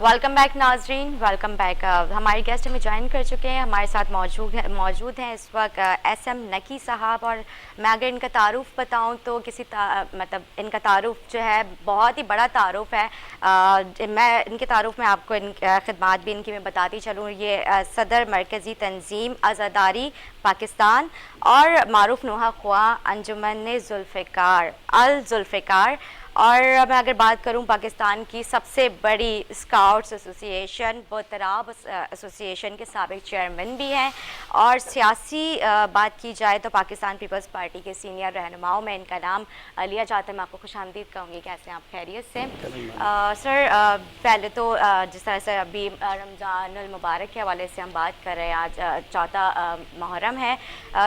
Welcome back नाजरीन, welcome back. हमारे guest हमें ज्वाइन कर चुके हैं, हमारे साथ मौजूद हैं इस वक्त SM नकी साहब। और मैं अगर इनका तारुफ बताऊं तो मतलब इनका तारुफ जो है बहुत ही बड़ा तारुफ है। मैं इनके तारुफ में आपको खिदमात भी इनकी मैं बताती चलूँ। ये सदर मरकज़ी तंजीम आज़ादारी पाकिस्तान और मारूफ नुहा ख्वा अंजुमन जुल्फ़िकार अल जुल्फ़िकार। और मैं अगर बात करूं पाकिस्तान की सबसे बड़ी स्काउट्स एसोसिएशन बोतराब एसोसिएशन के साबिक चेयरमैन भी हैं। और सियासी बात की जाए तो पाकिस्तान पीपल्स पार्टी के सीनियर रहनुमाओं में इनका नाम लिया जाता है। मैं आपको खुशामदीद कहूँगी, कैसे हैं आप? खैरियत से? सर, पहले तो जिस तरह से अभी रमज़ान मुबारक के हवाले से हम बात कर रहे हैं, आज चौथा मुहर्रम है,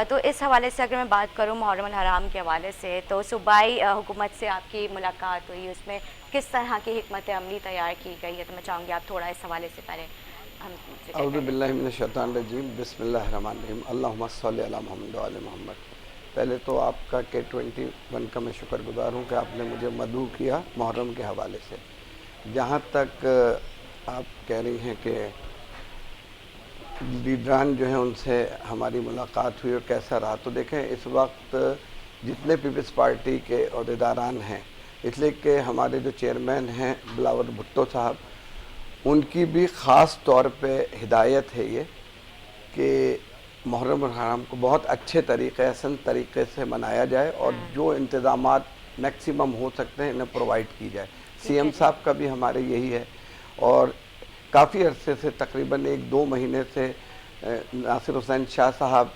तो इस हवाले से अगर मैं बात करूँ मुहर्रम अल हराम के हवाले से, तो सूबाई हुकूमत से आपकी मुलाकात हुई, उसमें किस तरह की हिकमत अमली तैयार की गई है? तो मैं चाहूँगी आप थोड़ा इस हवाले से पहले अऊज़ु बिल्लाहि मिनश शैतानिर रजीम, बिस्मिल्लाहिर रहमानिर रहीम, अल्लाहुम्मा सल्लि अला मुहम्मद व आले मोहम्मद। पहले तो आपका K21 का मैं शुक्रगुजार हूँ कि आपने मुझे मदऊ किया मुहर्रम के हवाले से। जहाँ तक आप कह रही हैं कि लीडरान जो हैं उनसे हमारी मुलाकात हुई और कैसा रहा, तो देखें इस वक्त जितने पीपल्स पार्टी के अहदेदारान हैं, इसलिए कि हमारे जो चेयरमैन हैं बिलावल भुट्टो साहब, उनकी भी ख़ास तौर पे हिदायत है ये कि मुहर्रम हराम को बहुत अच्छे तरीके हसन तरीके से मनाया जाए और जो इंतज़ामात मैक्सिमम हो सकते हैं इन्हें प्रोवाइड की जाए। CM साहब का भी हमारे यही है। और काफ़ी अरसे से तकरीबन 1-2 महीने से नासिर हुसैन शाह साहब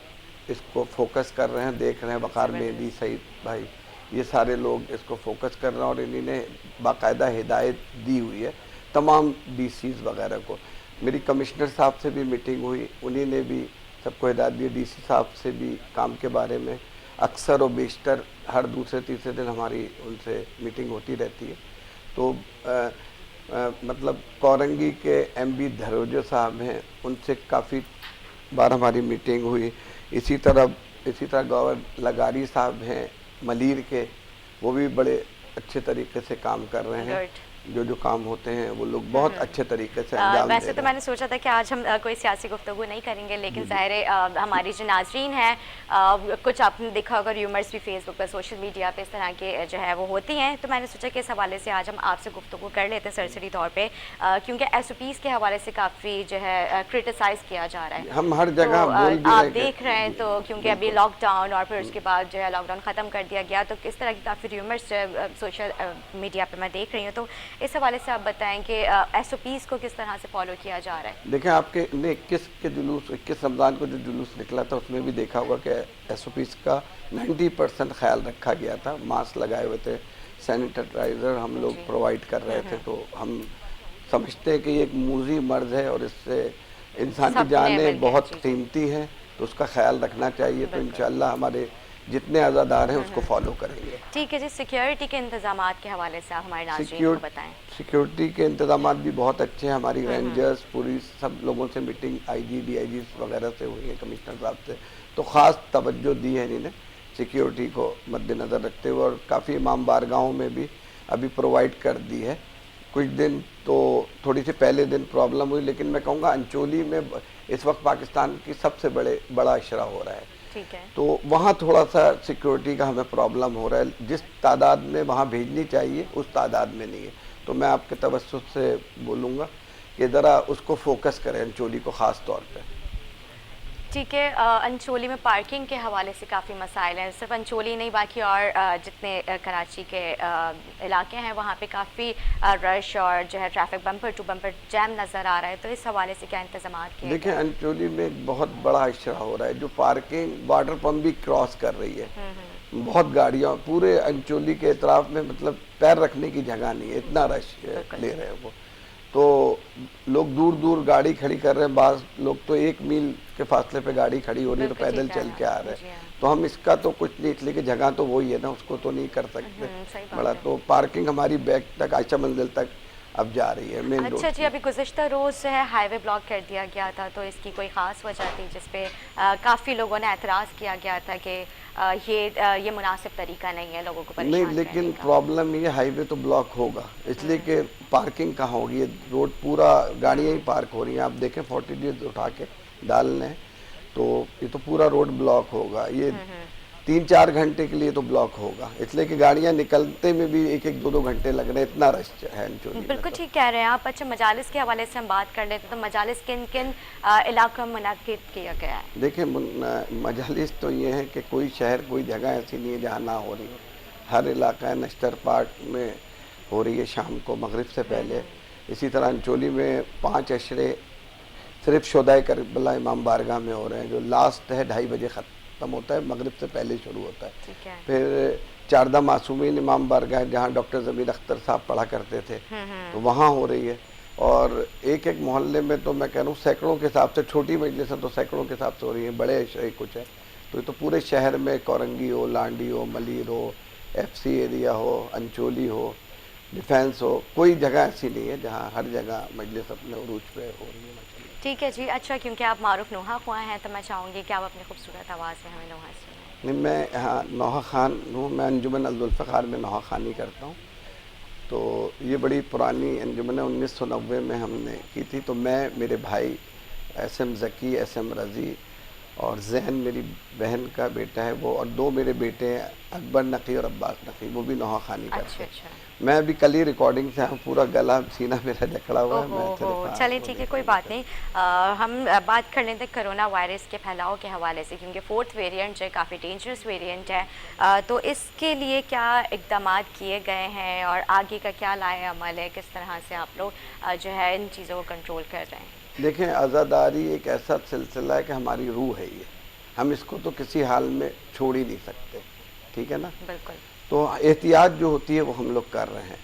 इसको फोकस कर रहे हैं, देख रहे हैं, वक़ार मेहदी सईद भाई, ये सारे लोग इसको फोकस कर रहे हैं और इन्होंने बाकायदा हिदायत दी हुई है तमाम DCs वगैरह को। मेरी कमिश्नर साहब से भी मीटिंग हुई, उन्हीं ने भी सबको हिदायत दी। DC साहब से भी काम के बारे में अक्सर और बेशतर हर दूसरे तीसरे दिन हमारी उनसे मीटिंग होती रहती है। तो मतलब कोरंगी के MB धरोजो साहब हैं, उनसे काफ़ी बार हमारी मीटिंग हुई। इसी तरह गौर लगारी साहब हैं मलीर के, वो भी बड़े अच्छे तरीके से काम कर रहे हैं। जो काम होते हैं वो लोग बहुत अच्छे तरीके से अंजाम वैसे तो मैंने सोचा था कि आज हम कोई सियासी गुफ्तगू नहीं करेंगे, लेकिन ज़ाहिर हमारी जो नाजरीन हैं, कुछ आपने देखा होगा र्यूमर्स भी फेसबुक पर, सोशल मीडिया पे इस तरह के जो है वो होती हैं, तो मैंने सोचा कि इस हवाले से आज हम आपसे गुफ्तगू कर लेते हैं सरसरी तौर पर, क्योंकि SOPs के हवाले से काफ़ी जो है क्रिटिसाइज़ किया जा रहा है। हम हर जगह तो आप देख रहे हैं, तो क्योंकि अभी लॉकडाउन और फिर उसके बाद जो है लॉकडाउन ख़त्म कर दिया गया, तो किस तरह की काफ़ी र्यूमर्स सोशल मीडिया पर मैं देख रही हूँ। तो इस हवाले से आप बताएं कि SOPs को किस तरह से फॉलो किया जा रहा है? देखें, आपके ने 21 रमज़ान को जो जुलूस निकला था उसमें भी देखा होगा कि SOPs का 90% ख्याल रखा गया था। मास्क लगाए हुए थे, सैनिटाइज़र हम लोग प्रोवाइड कर रहे थे। तो हम समझते हैं कि ये एक मूज़ी मर्ज़ है और इससे इंसान की जानें बहुत कीमती हैं, तो उसका ख्याल रखना चाहिए। तो इंशाअल्लाह हमारे जितने आज़ादार हैं उसको फॉलो करेंगे। ठीक है जी। सिक्योरिटी के इंतजामात के हवाले से आप हमारे नाज़रीन को बताएं। सिक्योरिटी के इंतजामात भी बहुत अच्छे हैं। हमारी रेंजर्स पुलिस सब लोगों से मीटिंग IG DIG वगैरह से हुई है, कमिश्नर साहब से, तो ख़ास तवज्जो दी है इन्होंने सिक्योरिटी को मद्देनज़र रखते हुए। और काफ़ी इमाम बारगाहों में भी अभी प्रोवाइड कर दी है। कुछ दिन तो थोड़ी सी पहले दिन प्रॉब्लम हुई, लेकिन मैं कहूँगा अंचोली में इस वक्त पाकिस्तान की सबसे बड़ा इशरा हो रहा है। ठीक है। तो वहाँ थोड़ा सा सिक्योरिटी का हमें प्रॉब्लम हो रहा है, जिस तादाद में वहाँ भेजनी चाहिए उस तादाद में नहीं है। तो मैं आपके तवज्जुह से बोलूँगा कि ज़रा उसको फोकस करें अंचोली को ख़ास तौर पे। ठीक है। अंचोली में पार्किंग के हवाले से काफ़ी मसाइल हैं, सिर्फ अंचोली नहीं बाकी और जितने कराची के इलाके हैं वहाँ पे काफ़ी रश और जो है traffic bumper to bumper jam नज़र आ रहा है। तो इस हवाले से क्या इंतजाम किए? देखिए, अंचोली में एक बहुत बड़ा इशरा हो रहा है, जो पार्किंग वाटर पम्प भी क्रॉस कर रही है। बहुत गाड़ियाँ पूरे अंचोली के इतराफ में, मतलब पैर रखने की जगह नहीं है, इतना रश ले रहे हैं वो। तो लोग दूर दूर गाड़ी खड़ी कर रहे हैं, बाज़ लोग तो 1 मील के फासले पे गाड़ी खड़ी हो रही है, तो पैदल चल के आ रहे हैं। तो हम इसका तो कुछ नहीं, इसलिए कि जगह तो वही है ना, उसको तो नहीं कर सकते बड़ा। तो पार्किंग हमारी बैक तक आयशा मंजिल तक अब जा रही है मेन रोड अच्छा जी, पे। अभी गुज़िश्ता रोज़ जो है हाईवे ब्लॉक कर दिया गया था, तो इसकी कोई ख़ास वजह थी जिस पे काफ़ी लोगों ने एतराज़ किया गया था कि ये मुनासिब तरीका नहीं है लोगों को नहीं, परेशान करने लेकिन का। प्रॉब्लम ये हाईवे तो ब्लॉक होगा, इसलिए कि पार्किंग कहाँ होगी, ये रोड पूरा गाड़ियाँ ही पार्क हो रही हैं। आप देखें 40 डेज उठा के डाल लें तो ये तो पूरा रोड ब्लॉक होगा, ये 3-4 घंटे के लिए तो ब्लॉक होगा, इसलिए कि गाड़ियाँ निकलते में भी 1-1 2-2 घंटे लग रहे हैं, इतना रश है अंचोली में बिल्कुल तो। ठीक कह रहे हैं आप। अच्छा, मजालिस के हवाले से हम बात कर लेते हैं, तो मजालिस किन किन इलाकों में मुनक्किद किया गया है? देखिए मजालिस तो ये है कि कोई शहर कोई जगह ऐसी नहीं है जहाँ ना हो रही हो। हर इलाका नश्तर पार्क में हो रही है शाम को मगरिब से पहले। इसी तरह अंचोली में 5 अशरे सिर्फ शुहदाए करबला इमाम बारगाह में हो रहे हैं, जो लास्ट है 2:30 बजे ख़त्म होता है, मगरिब से पहले शुरू होता है। ठीक है। फिर चारदा मासूमीन इमाम बारगाह जहाँ डॉक्टर ज़मीर अख्तर साहब पढ़ा करते थे, तो वहाँ हो रही है। और एक एक मोहल्ले में तो मैं कह रहा हूँ सैकड़ों के हिसाब से, छोटी मजलिसें तो सैकड़ों के हिसाब से हो रही हैं, बड़े अशरे कुछ है। तो ये तो पूरे शहर में कोरंगी हो, लांडी हो, मलीर हो, FC एरिया हो, अंचोली हो, डिफेंस हो, कोई जगह ऐसी नहीं है जहाँ हर जगह मजलिस अपने उरूज पे हो रही है। ठीक है जी। अच्छा, क्योंकि आप मारूफ नोहा ख्वां हैं, तो मैं चाहूँगी कि आप अपनी खूबसूरत आवाज़ में हमें नोहा सुनाएं। नहीं, मैं यहाँ नौहा खान हूँ, मैं अंजुमन अब्दुल में नौहा खानी करता हूँ। तो ये बड़ी पुरानी अंजुमन 1990 में हमने की थी। तो मैं, मेरे भाई SM ज़की, SM रज़ी और जैन मेरी बहन का बेटा है वो, और 2 मेरे बेटे हैं अकबर नकी और अब्बास नकी, वो भी नौहा खानी करते अच्छा हैं। अच्छा। मैं अभी कल ही रिकॉर्डिंग से आया, पूरा गला सीना मेरा जकड़ा हुआ है। ओहो मैं सिर्फ हो, चलिए ठीक है, कोई बात नहीं। हम बात कर लेते हैं कोरोना वायरस के फैलाव के हवाले से, क्योंकि 4th वेरिएंट जो है काफ़ी डेंजरस वेरिएंट है। तो इसके लिए क्या इक़दामात किए गए हैं और आगे का क्या लाए अमल है, किस तरह से आप लोग जो है इन चीज़ों को कंट्रोल कर रहे हैं? देखें, आज़ादारी एक ऐसा सिलसिला है कि हमारी रूह है ये, हम इसको तो किसी हाल में छोड़ ही नहीं सकते, ठीक है ना। बिल्कुल। तो एहतियात जो होती है वो हम लोग कर रहे हैं,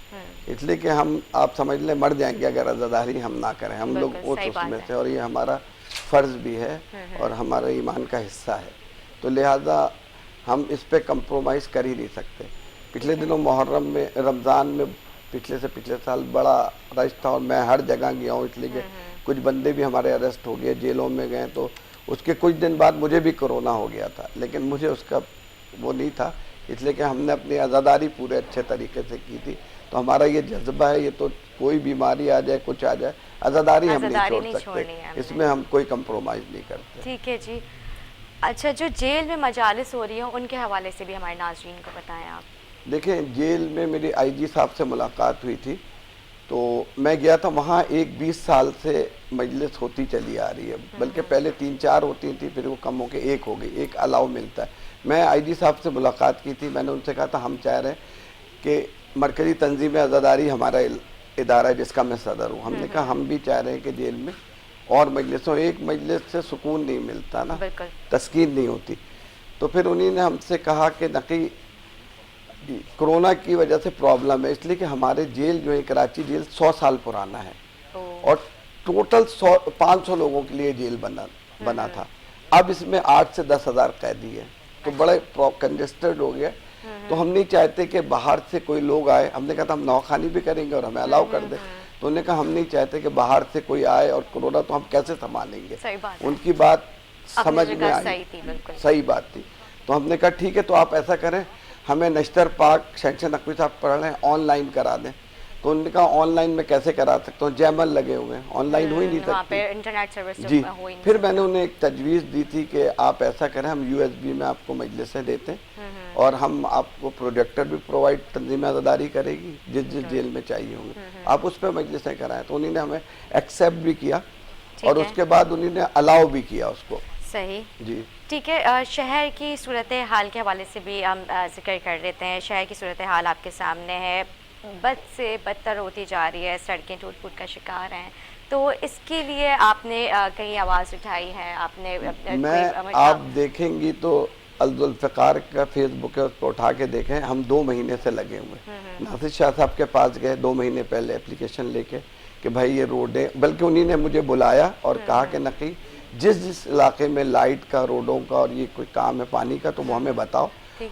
इसलिए कि हम, आप समझ लें, मर जाएंगे अगर आज़ादारी हम ना करें। हम लोग बिल्कुल, सही बात उसमें है। से, और ये हमारा फ़र्ज़ भी है और हमारे ईमान का हिस्सा है। तो लिहाजा हम इस पे कंप्रोमाइज़ कर ही नहीं सकते। पिछले दिनों मुहर्रम में, रमज़ान में पिछले से पिछले साल बड़ा रश था और मैं हर जगह गया हूँ, इसलिए कि कुछ बंदे भी हमारे अरेस्ट हो गए, जेलों में गए। तो उसके कुछ दिन बाद मुझे भी कोरोना हो गया था, लेकिन मुझे उसका वो नहीं था, इसलिए कि हमने अपनी आज़ादारी पूरे अच्छे तरीके से की थी। तो हमारा ये जज्बा है, ये तो कोई बीमारी आ जाए, कुछ आ जाए, आज़ादारी हम नहीं आज़ादारी छोड़ नहीं सकते, छोड़नी है हमने। इसमें हम कोई कंप्रोमाइज़ नहीं करते। ठीक है जी। अच्छा, जो जेल में मजालिस हो रही हैं उनके हवाले से भी हमारे नाज़रीन को बताएं आप। देखें, जेल में मेरी IG साहब से मुलाकात हुई थी, तो मैं गया था वहाँ। एक 20 साल से मजलिस होती चली आ रही है, बल्कि पहले 3-4 होती थी, फिर वो कम होकर 1 हो गई, 1 अलाउ मिलता है। मैं IG साहब से मुलाकात की थी, मैंने उनसे कहा था हम चाह रहे हैं कि मरकज़ी तंजीम आज़ादारी हमारा इदारा है जिसका मैं सदर हूँ, हमने कहा हम भी चाह रहे हैं कि जेल में और मजलिसों, एक मजलिस से सुकून नहीं मिलता ना, बिल्कुल। तस्कीन नहीं होती। तो फिर उन्होंने हमसे कहा कि नकी कोरोना की वजह से प्रॉब्लम है, इसलिए कि हमारे जेल जो है, कराची जेल 100 साल पुराना है और टोटल 500 लोगों के लिए जेल बना था। अब इसमें 8 से 10 हज़ार कैदी है, तो बड़े कंजेस्टेड हो गया। तो हम नहीं चाहते कि बाहर से कोई लोग आए। हमने कहा था हम नौखानी भी करेंगे और हमें अलाउ कर दे। तो उन्होंने कहा हम नहीं चाहते कि बाहर से कोई आए और कोरोना तो हम कैसे संभालेंगे। सही बात है। उनकी बात अपनी समझ में जगह आई, सही थी, बिल्कुल सही बात थी। तो हमने कहा ठीक है, तो आप ऐसा करें, हमें नश्तर पाक शहनशाह नकवी साहब पढ़ रहे हैं, ऑनलाइन करा दें। तो उन्होंने कहा ऑनलाइन में कैसे करा सकता हूँ, जैमल लगे हुए हैं, ऑनलाइन हो ही नहीं वहाँ पे सकती इंटरनेट सर्विस जी। हो ही नहीं फिर सकती। मैंने उन्हें एक तजवीज़ दी थी कि आप ऐसा करें, हम USB में आपको मजलिसें देते हैं और हम आपको प्रोजेक्टर भी प्रोवाइड, तंजीम आज़ादारी करेगी जिस जिस जेल में चाहिए होंगे, आप उस पर मजलिसें कराएं। तो उन्होंने हमें एक्सेप्ट भी किया और है। उसके बाद उन्होंने अलाउ भी किया उसको। सही। जी, ठीक है। शहर की सूरत हाल के हवाले से भी हम जिक्र कर लेते हैं। शहर की सूरत हाल आपके सामने है, बद से बदतर होती जा रही है, सड़कें टूट फूट का शिकार हैं। तो इसके लिए आपने कहीं आवाज़ उठाई है? आपने आप देखेंगी तो अब्दुल का फेसबुक है, उसको उठा के देखें। हम 2 महीने से लगे हुए, नासिर शाह साहब के पास गए 2 महीने पहले एप्लीकेशन लेके कि भाई ये रोडें, बल्कि उन्हीं ने मुझे बुलाया और कहा कि नकी जिस जिस इलाके में लाइट का, रोडों का और ये कोई काम है पानी का, तो वो हमें बताओ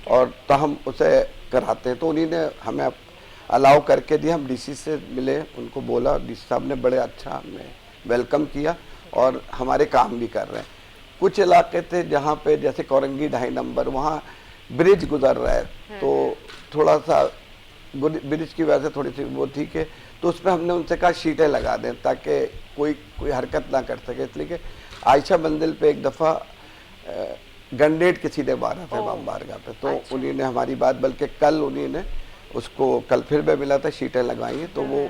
और तो हम उसे कराते हैं। तो उन्हीं ने हमें अलाउ करके दिया। हम डीसी से मिले, उनको बोला, डीसी साहब ने बड़े अच्छा हमें वेलकम किया और हमारे काम भी कर रहे हैं। कुछ इलाके थे जहाँ पे जैसे कोरंगी 2.5 नंबर, वहाँ ब्रिज गुजर रहा है, तो थोड़ा सा ब्रिज की वजह से थोड़ी सी वो थी कि, तो उस पर हमने उनसे कहा शीटें लगा दें ताकि कोई हरकत ना कर सके। इसलिए कि आयशा मंदिर पे एक दफ़ा गंडेड किसी ने मारा था इमाम बारगाह पे, तो उन्हीं ने हमारी बात, बल्कि कल उन्हीं ने उसको, कल फिर मैं मिला था, शीटें लगाई हैं, तो वो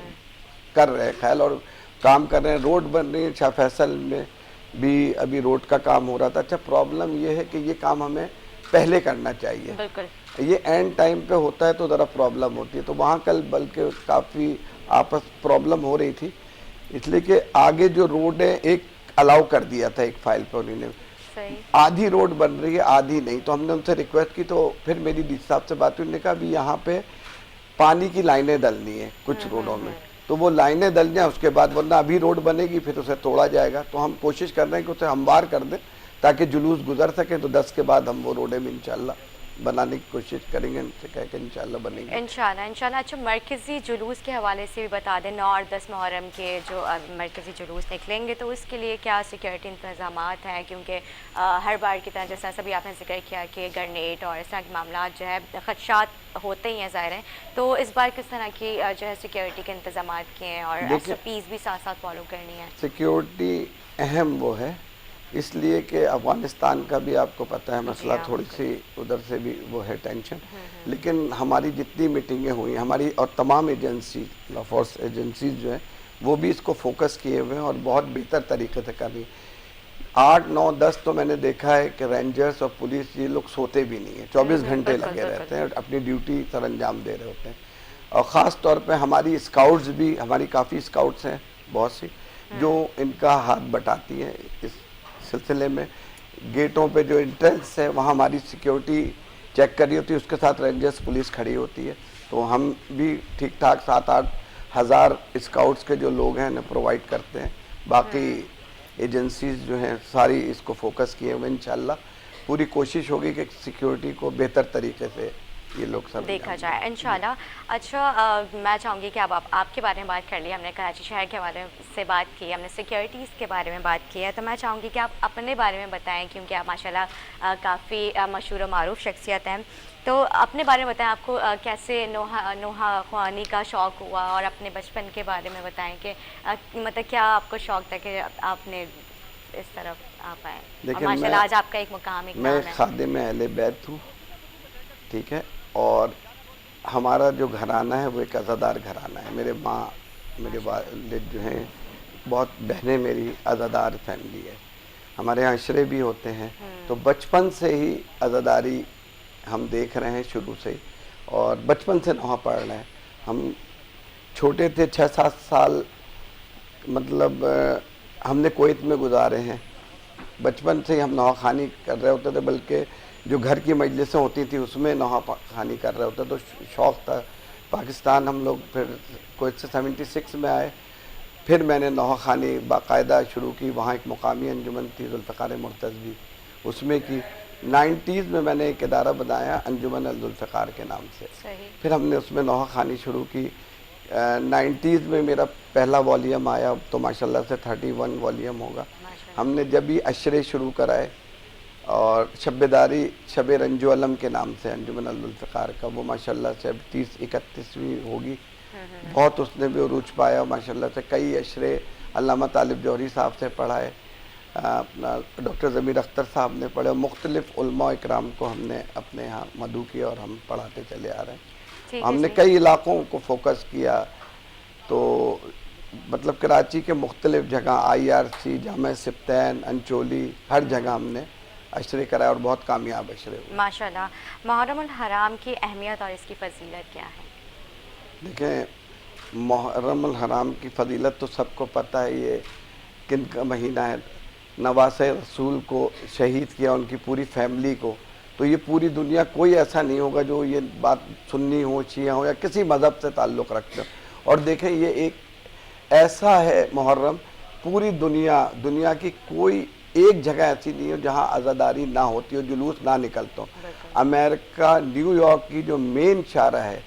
कर रहे हैं ख्याल और काम कर रहे हैं। रोड बन रही है, शाह फैसल में भी अभी रोड का काम हो रहा था। अच्छा, प्रॉब्लम ये है कि ये काम हमें पहले करना चाहिए, बिल्कुल ये एंड टाइम पे होता है तो ज़रा प्रॉब्लम होती है। तो वहाँ कल बल्कि काफ़ी आपस प्रॉब्लम हो रही थी, इसलिए कि आगे जो रोड है एक अलाउ कर दिया था एक फाइल पर उन्होंने, सही। आधी रोड बन रही है आधी नहीं। तो हमने उनसे रिक्वेस्ट की, तो फिर मेरी डीसी साहब से बात हुई, उन्होंने कहा अभी यहाँ पे पानी की लाइनें डलनी है कुछ रोडों में, तो वो लाइनें डल जाए उसके बाद, वरना अभी रोड बनेगी फिर उसे तोड़ा जाएगा। तो हम कोशिश कर रहे हैं कि उसे हमवार कर दें ताकि जुलूस गुजर सके, तो 10 के बाद हम वो रोडें में इंशाल्लाह बनाने की कोशिश करेंगे, उनसे कह के इंशाल्लाह बनेंगे इंशाल्लाह। अच्छा, मरकज़ी जुलूस के हवाले से भी बता दें, 9 और 10 मुहर्रम के जो मरकज़ी जुलूस निकलेंगे तो उसके लिए क्या सिक्योरिटी इंतजाम हैं? क्योंकि हर बार की तरह जैसा सभी आपने जिक्र किया कि ग्रेनेड और इस तरह के मामला जो है खदशात होते ही हैं ज़ाहिर हैं, तो इस बार किस तरह की जो है सिक्योरिटी के इंतजाम किए हैं और SOPs भी साथ साथ फॉलो करनी है? सिक्योरिटी अहम वो है, इसलिए कि अफ़गानिस्तान का भी आपको पता है मसला, थोड़ी सी उधर से भी वो है टेंशन। लेकिन हमारी जितनी मीटिंगें हुई हमारी और तमाम एजेंसी, लॉ फोर्स एजेंसीज जो हैं वो भी इसको फोकस किए हुए हैं और बहुत बेहतर तरीके से कर रही है। 8, 9, 10 तो मैंने देखा है कि रेंजर्स और पुलिस ये लोग सोते भी नहीं है, 24 घंटे लगे रहते हैं और अपनी ड्यूटी सर अंजाम दे रहे होते हैं। और ख़ास तौर पे हमारी स्काउट्स भी, हमारी काफ़ी स्काउट्स हैं बहुत सी, जो इनका हाथ बटाती हैं इस सिलसिले में। गेटों पे जो एंट्रेंस है वहाँ हमारी सिक्योरिटी चेक करी होती है, उसके साथ रेंजर्स पुलिस खड़ी होती है। तो हम भी ठीक ठाक 7-8 हज़ार स्काउट्स के जो लोग हैं उन्हें प्रोवाइड करते हैं। बाकी एजेंसीज जो हैं सारी इसको फोकस किए हुए, इंशाल्लाह पूरी कोशिश होगी कि सिक्योरिटी को बेहतर तरीके से ये लोग सब देखा जाए इंशाल्लाह। अच्छा, मैं चाहूँगी कि अब आपके बारे में बात कर ली, हमने कराची शहर के बारे से बात की, हमने सिक्योरिटीज़ के बारे में बात की है, तो मैं चाहूँगी कि आप अपने बारे में बताएं, क्योंकि आप माशाल्लाह काफ़ी मशहूर व मारूफ शख्सियत हैं। तो अपने बारे में बताएं, आपको कैसे नोहा ख़्वानी का शौक़ हुआ, और अपने बचपन के बारे में बताएँ कि मतलब क्या आपको शौक़ था कि आपने इस तरफ आ पाए। देखिए, माशाल्लाह आज आपका एक मुकाम, एक नाम है। मैं खादिम अहले बैत हूँ, ठीक है, और हमारा जो घराना है वो एक अज़ादार घराना है। मेरे माँ, मेरे वालिद जो हैं, बहुत बहनें मेरी अज़ादार फैमिली है। हमारे यहाँ अशरे भी होते हैं, तो बचपन से ही अज़ादारी हम देख रहे हैं शुरू से ही, और बचपन से नौहा पढ़ रहे हैं। हम छोटे थे, 6-7 साल मतलब हमने कुवैत में गुजारे हैं। बचपन से ही हम नौहा खानी कर रहे होते थे, बल्कि जो घर की मजलिसें होती थी उसमें नौहा खानी कर रहे होते, तो शौक़ था। पाकिस्तान हम लोग फिर कुवैत से 76 में आए, फिर मैंने नौहा खानी बाकायदा शुरू की। वहाँ एक मुकामी अंजुमन थी ज़ुल्फ़िकार मुर्तज़वी, उसमें की 90s में मैंने एक इदारा बनाया अंजुमन ज़ुल्फ़िकार के नाम से। फिर हमने उसमें नौहा खानी शुरू की। 90s में मेरा पहला वॉल्यूम आया, तो माशाल्लाह से 31 वॉल्यूम होगा। हमने जब भी अशरे शुरू कराए, और शब्बेदारी शब रंजो अलम के नाम से अंजुमन ज़ुल्फ़िकार का, वो माशाल्लाह से अब 30-31वीं होगी। बहुत उसने भी उरूज पाया माशाल्लाह से। कई अशरे अल्लामा तालिब जौहरी साहब से पढ़ाए, अपना डॉक्टर ज़मीर अख्तर साहब ने पढ़े, मुख्तलिफ़ उलमा इकराम को हमने अपने यहाँ मदऊ किया और हम पढ़ाते चले आ रहे हैं। हमने कई इलाक़ों को फोकस किया, तो मतलब कराची के मुख्तलिफ़ जगह IRC, जामा सिप्तैन, अंचोली, हर जगह हमने अशरे कराए और बहुत कामयाब अशरे हुए माशाल्लाह। मुहर्रम अल हराम की अहमियत और इसकी फ़जीलत क्या है? देखें, मुहर्रम अल हराम की फ़जीलत तो सबको पता है। ये किन का महीना है? नवासे रसूल को शहीद किया, उनकी पूरी फैमिली को। तो ये पूरी दुनिया, कोई ऐसा नहीं होगा जो ये बात सुन्नी हो, शिया हो, या किसी मज़हब से ताल्लुक़ रखते हो। और देखें, ये एक ऐसा है मुहर्रम, पूरी दुनिया की कोई एक जगह ऐसी नहीं हो जहाँ आज़ादारी ना होती हो, जुलूस ना निकलता हो। अमेरिका, न्यूयॉर्क की जो मेन शाहरा है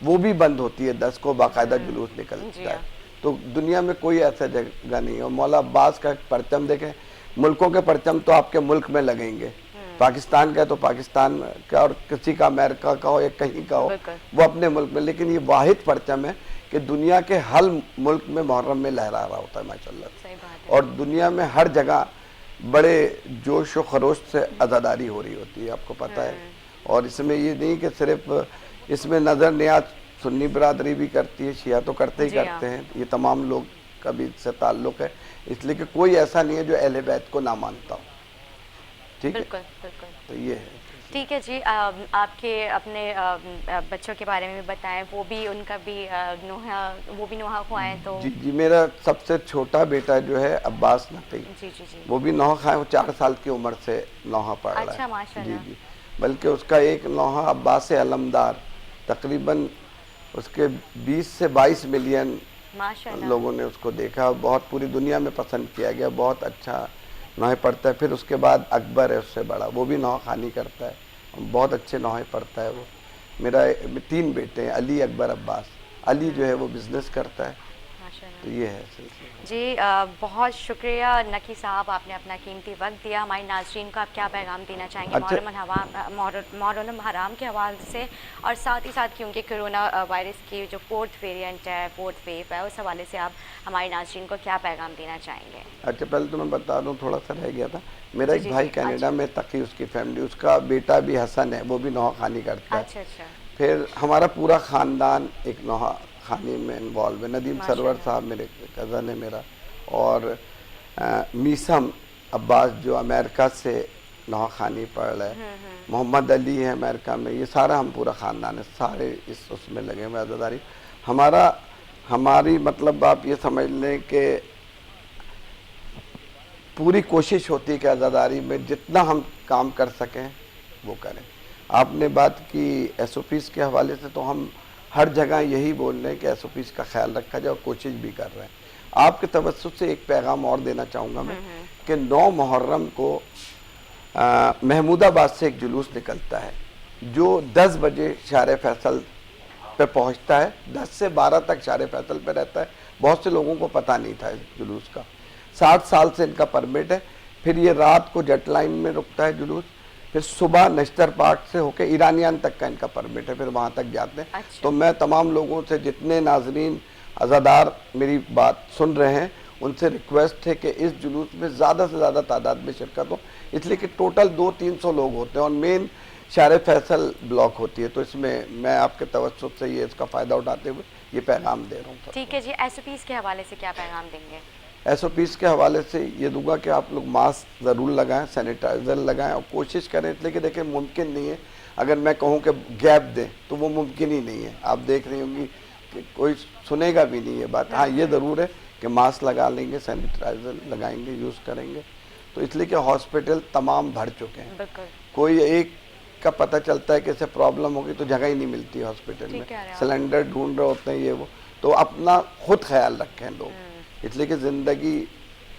वो भी बंद होती है 10 को बाकायदा जुलूस जी निकलता हाँ। है। तो दुनिया में कोई ऐसा जगह नहीं है। और मौला अब्बास का परचम देखें, मुल्कों के परचम तो आपके मुल्क में लगेंगे, पाकिस्तान का है तो पाकिस्तान का, और किसी का अमेरिका का हो या कहीं का हो बिल्कुल। वो अपने मुल्क में, लेकिन ये वाहिद परचम है कि दुनिया के हर मुल्क में मुहर्रम में लहरा रहा होता है माशाल्लाह। सही बात है। और दुनिया में हर जगह बड़े जोश व खरोश से अज़ादारी हो रही होती है, आपको पता है। और इसमें ये नहीं कि सिर्फ इसमें नज़र नियाज सुन्नी बिरादरी भी करती है, शिया तो करते ही जी हाँ। करते हैं, ये तमाम लोग का भी इससे ताल्लुक़ है, इसलिए कि कोई ऐसा नहीं है जो अहले बैत को ना मानता हो। ठीक है, बिल्कुल बिल्कुल। तो ये है। ठीक है जी। आपके अपने बच्चों के बारे में भी बताएं, वो भी उनका भी वो भी नोहा खुआ हैं तो। जी जी, मेरा सबसे छोटा बेटा जो है अब्बास नकी, जी जी जी। वो भी नौहा खाए, वो 4 साल की उम्र से नौहा पढ़ रहा है। अच्छा, माशाल्लाह। जी जी, बल्कि उसका एक नौहा अब्बास अलमदार तकरीबन उसके 20 से 22 मिलियन माशाल्लाह। लोगों ने उसको देखा, बहुत पूरी दुनिया में पसंद किया गया, बहुत अच्छा नौहे पढ़ता है। फिर उसके बाद अकबर है उससे बड़ा, वो भी नौहा खानी करता है, बहुत अच्छे नौहे पढ़ता है वो। मेरा 3 बेटे हैं, अली, अकबर, अब्बास। अली जो है वो बिज़नेस करता है। माशाल्लाह। तो ये है सिलसिला। जी बहुत शुक्रिया नकी साहब, आपने अपना कीमती वक्त दिया। हमारे नाज़रीन को आप क्या पैगाम देना चाहेंगे मुहर्रम हराम के हवाले से, और साथ ही साथ क्योंकि कोरोना वायरस की जो 4th वेरिएंट है, 4th वेव है, उस हवाले से आप हमारे नाज़रीन को क्या पैगाम देना चाहेंगे? अच्छा, पहले तो मैं बता दूं, थोड़ा सा रह गया था। मेरा एक जी, भाई जी, कनाडा अच्छा। में तकी, उसकी फैमिली, उसका बेटा भी हसन है, वो भी नौहा खानी करता है। अच्छा अच्छा। फिर हमारा पूरा ख़ानदान एक नौहा खानी में इन्वॉल्व है। नदीम सरवर साहब मेरे कज़न है मेरा, और मीसम अब्बास जो अमेरिका से नौहा खानी पढ़ रहा है, मोहम्मद अली है अमेरिका में, ये सारा हम पूरा ख़ानदान है, सारे इस उसमें लगे हुए अज़ादारी। हमारी मतलब आप ये समझ लें कि पूरी कोशिश होती है कि अज़ादारी में जितना हम काम कर सकें वो करें। आपने बात की SOPs के हवाले से, तो हम हर जगह यही बोल रहे हैं कि SOPs का ख्याल रखा जाए, और कोशिश भी कर रहे हैं। आपके तवज्जुह से एक पैगाम और देना चाहूँगा मैं कि 9 मुहर्रम को महमूदाबाद से एक जुलूस निकलता है जो 10 बजे शार फैसल पे पहुँचता है, 10 से 12 तक शार फैसल पे रहता है। बहुत से लोगों को पता नहीं था इस जुलूस का। 60 साल से इनका परमिट है। फिर ये रात को जेट लाइन में रुकता है जुलूस, फिर सुबह नश्तर पार्क से होकर ईरानियान तक का इनका परमिट है, फिर वहाँ तक जाते हैं। अच्छा। तो मैं तमाम लोगों से, जितने नाजरीन अज़ादार मेरी बात सुन रहे हैं, उनसे रिक्वेस्ट है कि इस जुलूस में ज़्यादा से ज़्यादा तादाद में शिरकत हो, इसलिए कि टोटल 200-300 लोग होते हैं और मेन शार फैसल ब्लॉक होती है। तो इसमें मैं आपके तवज्जुह से ये इसका फ़ायदा उठाते हुए ये पैगाम दे रहा हूँ। ठीक है जी। SOPs के हवाले से क्या पैगाम देंगे? SOPs के हवाले से ये दूंगा कि आप लोग मास्क ज़रूर लगाएं, सैनिटाइज़र लगाएं, और कोशिश करें, इसलिए कि देखिए मुमकिन नहीं है, अगर मैं कहूँ कि गैप दें तो वो मुमकिन ही नहीं है। आप देख रही होंगी कि कोई सुनेगा भी नहीं ये बात। हाँ, ये ज़रूर है कि मास्क लगा लेंगे, सैनिटाइज़र लगाएंगे, यूज़ करेंगे। तो इसलिए कि हॉस्पिटल तमाम भर चुके हैं। बिल्कुल। कोई एक का पता चलता है कि इसे प्रॉब्लम होगी तो जगह ही नहीं मिलती है हॉस्पिटल में, ठीक कह रहे हैं आप। सिलेंडर ढूंढ रहे होते हैं ये वो। तो अपना खुद ख्याल रखें लोग, इसलिए कि ज़िंदगी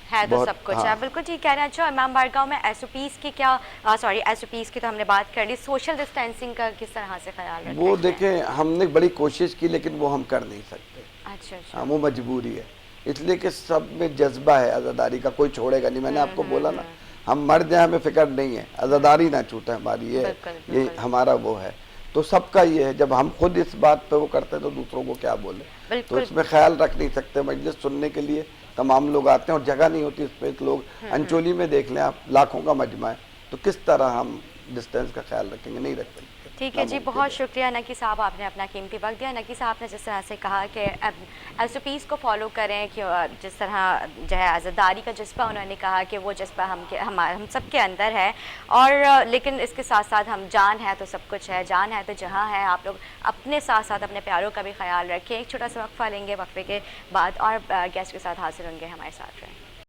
है तो बहुत- सब कुछ हाँ। है। बिल्कुल ठीक कह रहे हैं। अच्छा, इमाम बारगाह में SOPs की क्या SOPs की तो हमने बात कर ली, सोशल डिस्टेंसिंग का किस तरह से ख्याल रखना वो है? देखें, हमने बड़ी कोशिश की लेकिन वो हम कर नहीं सकते। अच्छा अच्छा। हाँ, वो मजबूरी है, इसलिए कि सब में जज्बा है आज़ादारी का, कोई छोड़ेगा नहीं। मैंने आपको बोला ना, हम मर जाए हमें फिक्र नहीं है, आज़ादारी ना छूटे हमारी, बिल्कुल, ये बिल्कुल। हमारा वो है। तो सबका ये है, जब हम खुद इस बात पे वो करते हैं तो दूसरों को क्या बोले। तो बिल्कुल। इसमें ख्याल रख नहीं सकते। मजलिस सुनने के लिए तमाम लोग आते हैं और जगह नहीं होती इस पे। लोग अंचोली में देख लें आप, लाखों का मजमा है, तो किस तरह हम डिस्टेंस का ख्याल रखेंगे? नहीं रख सकते। ठीक है जी, नामुमकिन बहुत शुक्रिया नकी साहब, आपने अपना कीमती वक्त दिया। नकी साहब ने जिस तरह से कहा कि SOPs को फॉलो करें, कि जिस तरह जो है आज़ादारी का जज्बा, उन्होंने कहा कि वो जज्बा हम सब के अंदर है, और लेकिन इसके साथ साथ हम जान है तो सब कुछ है, जान है तो जहाँ है। आप लोग अपने साथ साथ अपने प्यारों का भी ख्याल रखें। एक छोटा सा वक्फा लेंगे, वक्फे के बाद और गेस्ट के साथ हाजिर होंगे, हमारे साथ रहें।